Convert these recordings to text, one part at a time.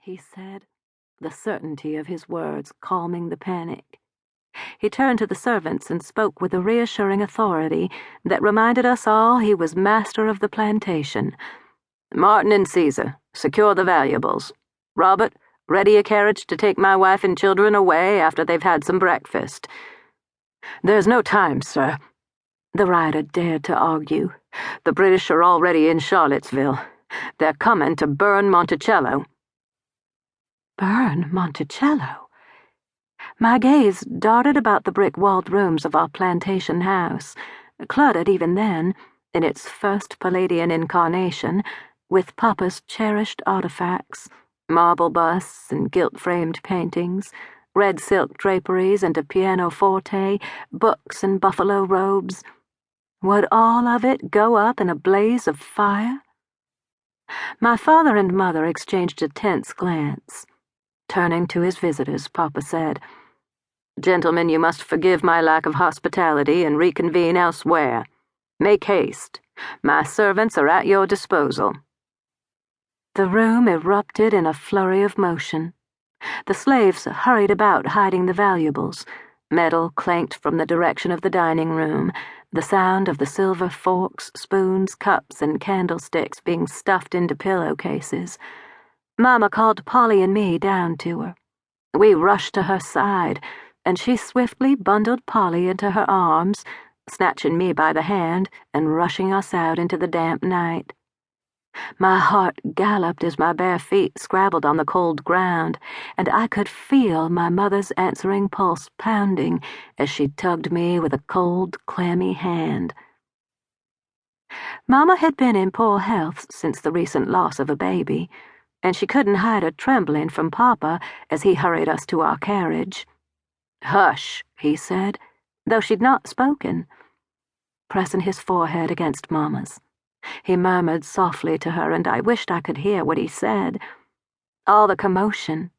he said, the certainty of his words calming the panic. He turned to the servants and spoke with a reassuring authority that reminded us all he was master of the plantation. "Martin and Caesar, secure the valuables. Robert, ready a carriage to take my wife and children away after they've had some breakfast." "There's no time, sir," the rider dared to argue. "The British are already in Charlottesville. They're coming to burn Monticello." Burn Monticello? My gaze darted about the brick-walled rooms of our plantation house, cluttered even then, in its first Palladian incarnation, with Papa's cherished artifacts, marble busts and gilt-framed paintings, red silk draperies and a pianoforte, books and buffalo robes. Would all of it go up in a blaze of fire? My father and mother exchanged a tense glance. Turning to his visitors, Papa said, "Gentlemen, you must forgive my lack of hospitality and reconvene elsewhere. Make haste. My servants are at your disposal." The room erupted in a flurry of motion. The slaves hurried about hiding the valuables. Metal clanked from the direction of the dining room, the sound of the silver forks, spoons, cups, and candlesticks being stuffed into pillowcases. Mama called Polly and me down to her. We rushed to her side, and she swiftly bundled Polly into her arms, snatching me by the hand and rushing us out into the damp night. My heart galloped as my bare feet scrabbled on the cold ground, and I could feel my mother's answering pulse pounding as she tugged me with a cold, clammy hand. Mama had been in poor health since the recent loss of a baby, and she couldn't hide her trembling from Papa as he hurried us to our carriage. "Hush," he said, though she'd not spoken, pressing his forehead against Mama's. He murmured softly to her, and I wished I could hear what he said. All the commotion,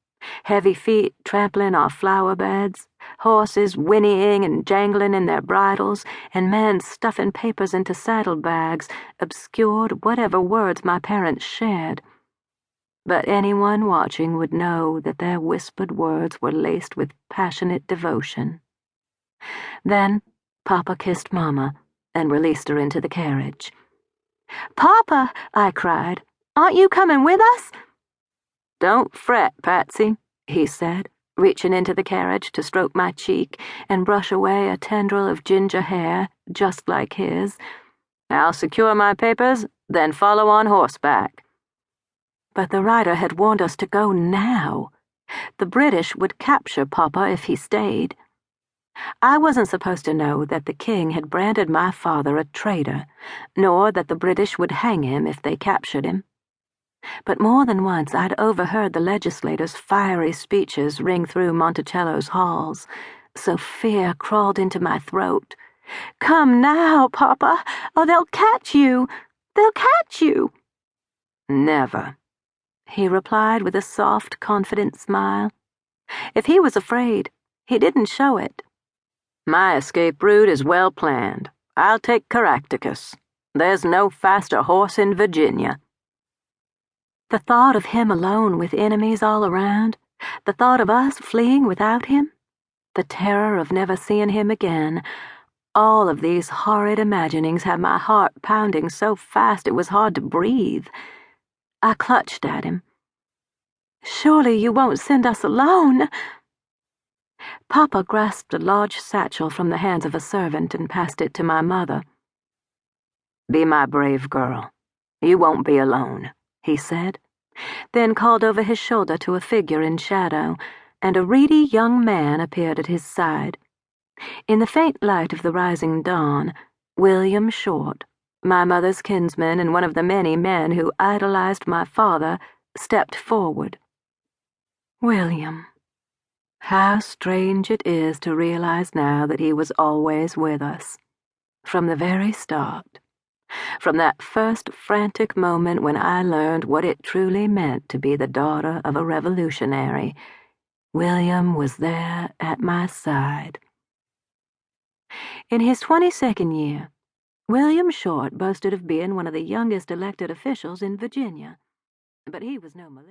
heavy feet trampling our flower beds, horses whinnying and jangling in their bridles, and men stuffing papers into saddlebags, obscured whatever words my parents shared. But anyone watching would know that their whispered words were laced with passionate devotion. Then Papa kissed Mama and released her into the carriage. "Papa," I cried, "aren't you coming with us?" "Don't fret, Patsy," he said, reaching into the carriage to stroke my cheek and brush away a tendril of ginger hair just like his. "I'll secure my papers, then follow on horseback." But the rider had warned us to go now. The British would capture Papa if he stayed. I wasn't supposed to know that the king had branded my father a traitor, nor that the British would hang him if they captured him. But more than once I'd overheard the legislators' fiery speeches ring through Monticello's halls, so fear crawled into my throat. "Come now, Papa, or they'll catch you! They'll catch you!" "Never," he replied with a soft, confident smile. If he was afraid, he didn't show it. "My escape route is well planned. I'll take Caractacus. There's no faster horse in Virginia." The thought of him alone with enemies all around, the thought of us fleeing without him, the terror of never seeing him again, all of these horrid imaginings had my heart pounding so fast it was hard to breathe. I clutched at him. "Surely you won't send us alone?" Papa grasped a large satchel from the hands of a servant and passed it to my mother. "Be my brave girl. You won't be alone," he said, then called over his shoulder to a figure in shadow, and a reedy young man appeared at his side. In the faint light of the rising dawn, William Short, my mother's kinsman and one of the many men who idolized my father, stepped forward. William. How strange it is to realize now that he was always with us. From the very start. From that first frantic moment when I learned what it truly meant to be the daughter of a revolutionary, William was there at my side. In his 22nd year, William Short boasted of being one of the youngest elected officials in Virginia, but he was no millennial.